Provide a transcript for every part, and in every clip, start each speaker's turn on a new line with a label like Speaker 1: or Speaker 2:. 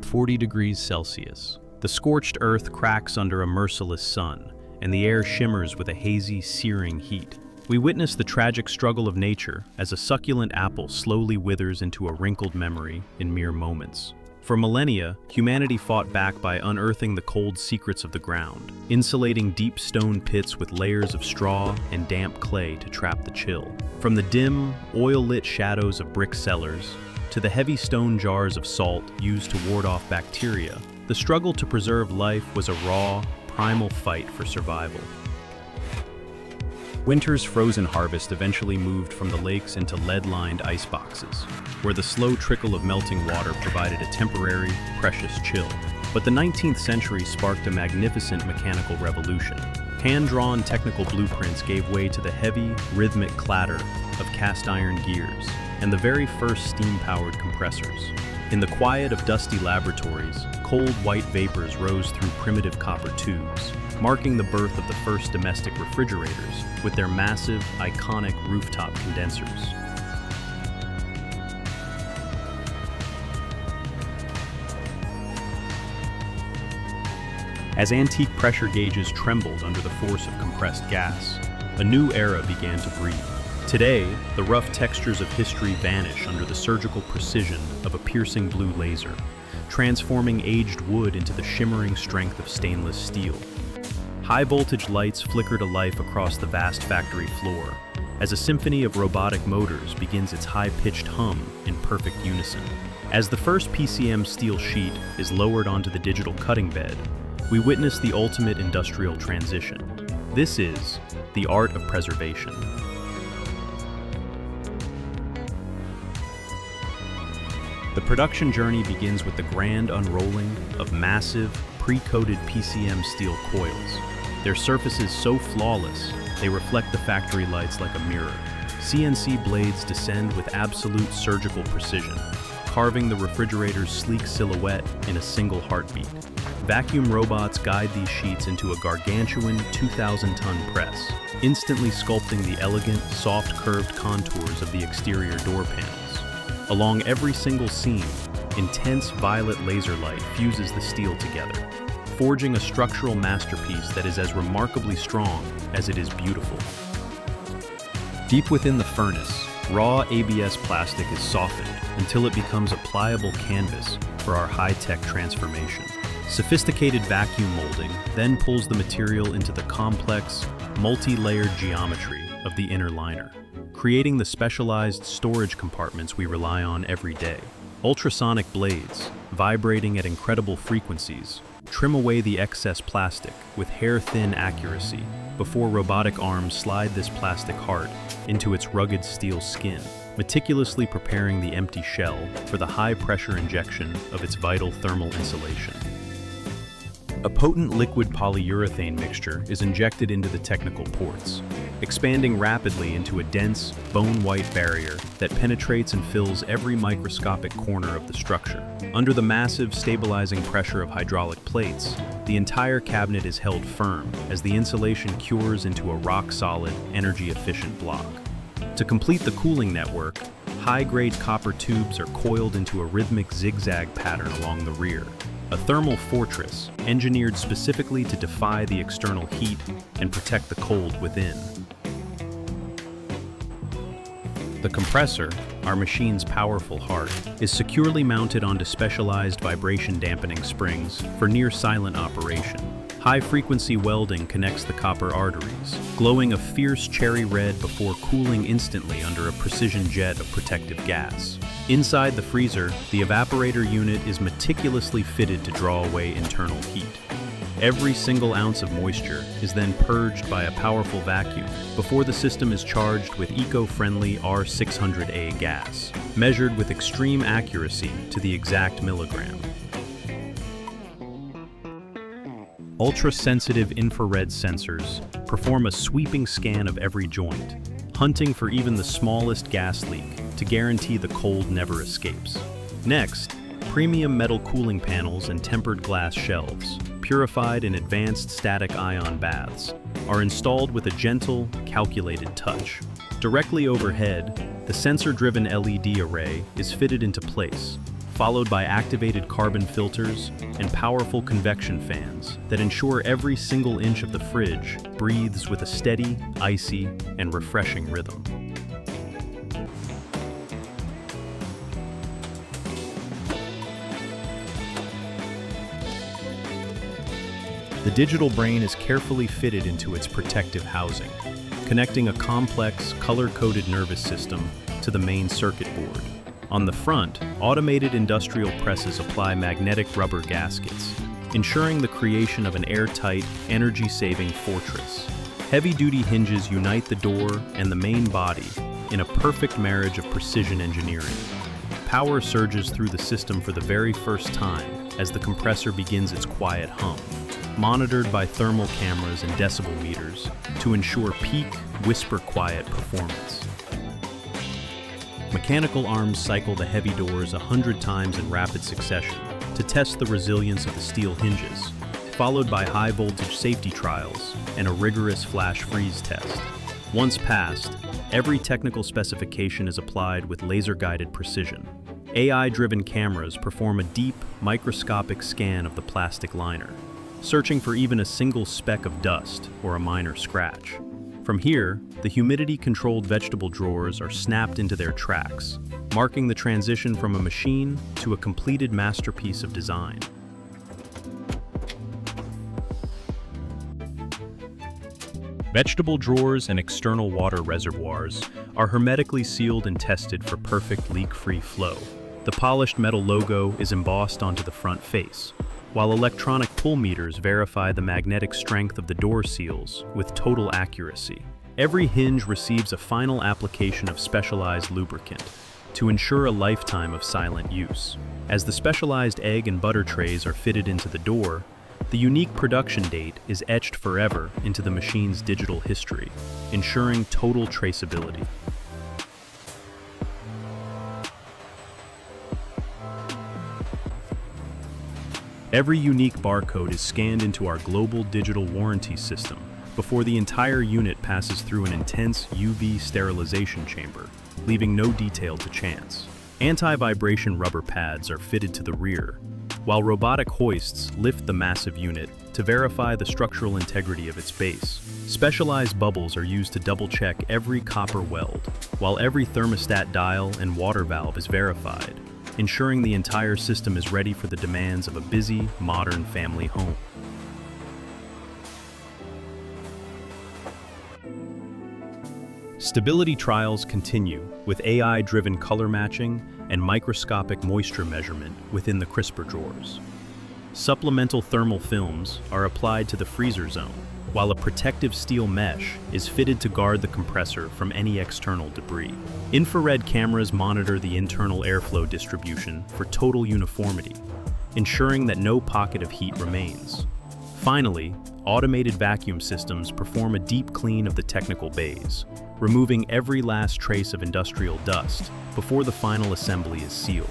Speaker 1: 40 degrees Celsius. The scorched earth cracks under a merciless sun, and the air shimmers with a hazy, searing heat. We witness the tragic struggle of nature as a succulent apple slowly withers into a wrinkled memory in mere moments. For millennia, humanity fought back by unearthing the cold secrets of the ground, insulating deep stone pits with layers of straw and damp clay to trap the chill. From the dim, oil-lit shadows of brick cellars to the heavy stone jars of salt used to ward off bacteria, the struggle to preserve life was a raw, primal fight for survival. Winter's frozen harvest eventually moved from the lakes into lead-lined ice boxes, where the slow trickle of melting water provided a temporary, precious chill. But the 19th century sparked a magnificent mechanical revolution. Hand-drawn technical blueprints gave way to the heavy, rhythmic clatter of cast-iron gears and the very first steam-powered compressors. In the quiet of dusty laboratories, cold white vapors rose through primitive copper tubes, marking the birth of the first domestic refrigerators with their massive, iconic rooftop condensers. As antique pressure gauges trembled under the force of compressed gas, a new era began to breathe. Today, the rough textures of history vanish under the surgical precision of a piercing blue laser, transforming aged wood into the shimmering strength of stainless steel. High-voltage lights flicker to life across the vast factory floor, as a symphony of robotic motors begins its high-pitched hum in perfect unison. As the first PCM steel sheet is lowered onto the digital cutting bed, we witness the ultimate industrial transition. This is the art of preservation. The production journey begins with the grand unrolling of massive, pre-coated PCM steel coils. Their surfaces so flawless, they reflect the factory lights like a mirror. CNC blades descend with absolute surgical precision, carving the refrigerator's sleek silhouette in a single heartbeat. Vacuum robots guide these sheets into a gargantuan 2,000-ton press, instantly sculpting the elegant, soft curved contours of the exterior door panels. Along every single seam, intense violet laser light fuses the steel together, forging a structural masterpiece that is as remarkably strong as it is beautiful. Deep within the furnace, raw ABS plastic is softened until it becomes a pliable canvas for our high-tech transformation. Sophisticated vacuum molding then pulls the material into the complex, multi-layered geometry of the inner liner, creating the specialized storage compartments we rely on every day. Ultrasonic blades, vibrating at incredible frequencies, trim away the excess plastic with hair-thin accuracy before robotic arms slide this plastic heart into its rugged steel skin, meticulously preparing the empty shell for the high-pressure injection of its vital thermal insulation. A potent liquid polyurethane mixture is injected into the technical ports, expanding rapidly into a dense, bone-white barrier that penetrates and fills every microscopic corner of the structure. Under the massive, stabilizing pressure of hydraulic plates, the entire cabinet is held firm as the insulation cures into a rock-solid, energy-efficient block. To complete the cooling network, high-grade copper tubes are coiled into a rhythmic zigzag pattern along the rear, a thermal fortress engineered specifically to defy the external heat and protect the cold within. The compressor, our machine's powerful heart, is securely mounted onto specialized vibration-dampening springs for near-silent operation. High-frequency welding connects the copper arteries, glowing a fierce cherry red before cooling instantly under a precision jet of protective gas. Inside the freezer, the evaporator unit is meticulously fitted to draw away internal heat. Every single ounce of moisture is then purged by a powerful vacuum before the system is charged with eco-friendly R600A gas, measured with extreme accuracy to the exact milligram. Ultra-sensitive infrared sensors perform a sweeping scan of every joint, hunting for even the smallest gas leak to guarantee the cold never escapes. Next, premium metal cooling panels and tempered glass shelves, purified in advanced static ion baths, are installed with a gentle, calculated touch. Directly overhead, the sensor-driven LED array is fitted into place, followed by activated carbon filters and powerful convection fans that ensure every single inch of the fridge breathes with a steady, icy, and refreshing rhythm. The digital brain is carefully fitted into its protective housing, connecting a complex, color-coded nervous system to the main circuit board. On the front, automated industrial presses apply magnetic rubber gaskets, ensuring the creation of an airtight, energy-saving fortress. Heavy-duty hinges unite the door and the main body in a perfect marriage of precision engineering. Power surges through the system for the very first time as the compressor begins its quiet hum, monitored by thermal cameras and decibel meters to ensure peak, whisper-quiet performance. Mechanical arms cycle the heavy doors 100 times in rapid succession to test the resilience of the steel hinges, followed by high-voltage safety trials and a rigorous flash freeze test. Once passed, every technical specification is applied with laser-guided precision. AI-driven cameras perform a deep, microscopic scan of the plastic liner, searching for even a single speck of dust or a minor scratch. From here, the humidity-controlled vegetable drawers are snapped into their tracks, marking the transition from a machine to a completed masterpiece of design. Vegetable drawers and external water reservoirs are hermetically sealed and tested for perfect leak-free flow. The polished metal logo is embossed onto the front face, while electronic pull meters verify the magnetic strength of the door seals with total accuracy. Every hinge receives a final application of specialized lubricant to ensure a lifetime of silent use. As the specialized egg and butter trays are fitted into the door, the unique production date is etched forever into the machine's digital history, ensuring total traceability. Every unique barcode is scanned into our global digital warranty system before the entire unit passes through an intense UV sterilization chamber, leaving no detail to chance. Anti-vibration rubber pads are fitted to the rear, while robotic hoists lift the massive unit to verify the structural integrity of its base. Specialized bubbles are used to double-check every copper weld, while every thermostat dial and water valve is verified, ensuring the entire system is ready for the demands of a busy, modern family home. Stability trials continue with AI-driven color matching and microscopic moisture measurement within the crisper drawers. Supplemental thermal films are applied to the freezer zone, while a protective steel mesh is fitted to guard the compressor from any external debris. Infrared cameras monitor the internal airflow distribution for total uniformity, ensuring that no pocket of heat remains. Finally, automated vacuum systems perform a deep clean of the technical bays, removing every last trace of industrial dust before the final assembly is sealed.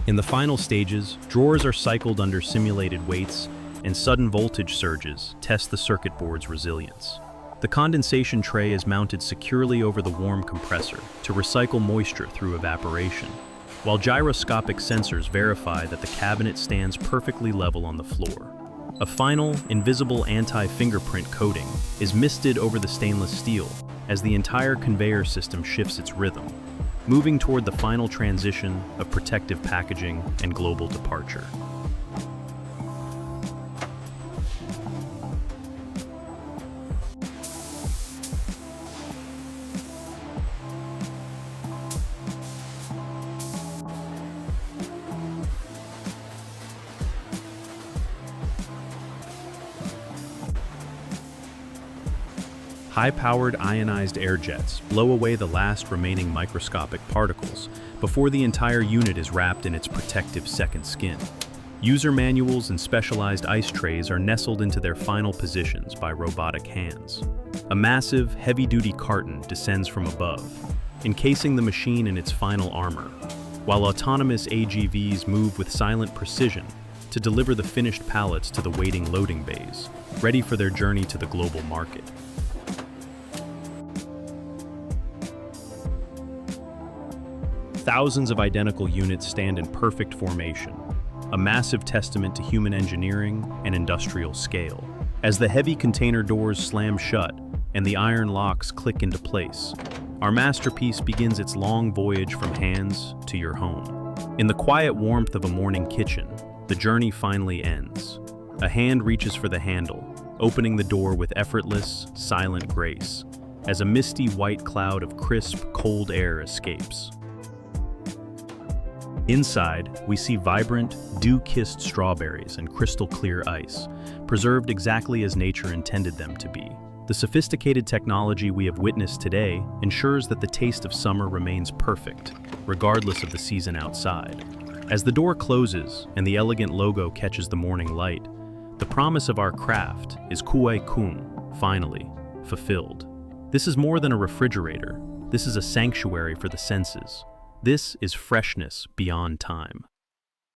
Speaker 1: In the final stages, drawers are cycled under simulated weights, and sudden voltage surges test the circuit board's resilience. The condensation tray is mounted securely over the warm compressor to recycle moisture through evaporation, while gyroscopic sensors verify that the cabinet stands perfectly level on the floor. A final, invisible anti-fingerprint coating is misted over the stainless steel as the entire conveyor system shifts its rhythm, moving toward the final transition of protective packaging and global departure. High-powered ionized air jets blow away the last remaining microscopic particles before the entire unit is wrapped in its protective second skin. User manuals and specialized ice trays are nestled into their final positions by robotic hands. A massive, heavy-duty carton descends from above, encasing the machine in its final armor, while autonomous AGVs move with silent precision to deliver the finished pallets to the waiting loading bays, ready for their journey to the global market. Thousands of identical units stand in perfect formation, a massive testament to human engineering and industrial scale. As the heavy container doors slam shut and the iron locks click into place, our masterpiece begins its long voyage from hands to your home. In the quiet warmth of a morning kitchen, the journey finally ends. A hand reaches for the handle, opening the door with effortless, silent grace, as a misty white cloud of crisp, cold air escapes. Inside, we see vibrant, dew-kissed strawberries and crystal-clear ice, preserved exactly as nature intended them to be. The sophisticated technology we have witnessed today ensures that the taste of summer remains perfect, regardless of the season outside. As the door closes and the elegant logo catches the morning light, the promise of our craft is VACUUM, finally, fulfilled. This is more than a refrigerator. This is a sanctuary for the senses. This is freshness beyond time.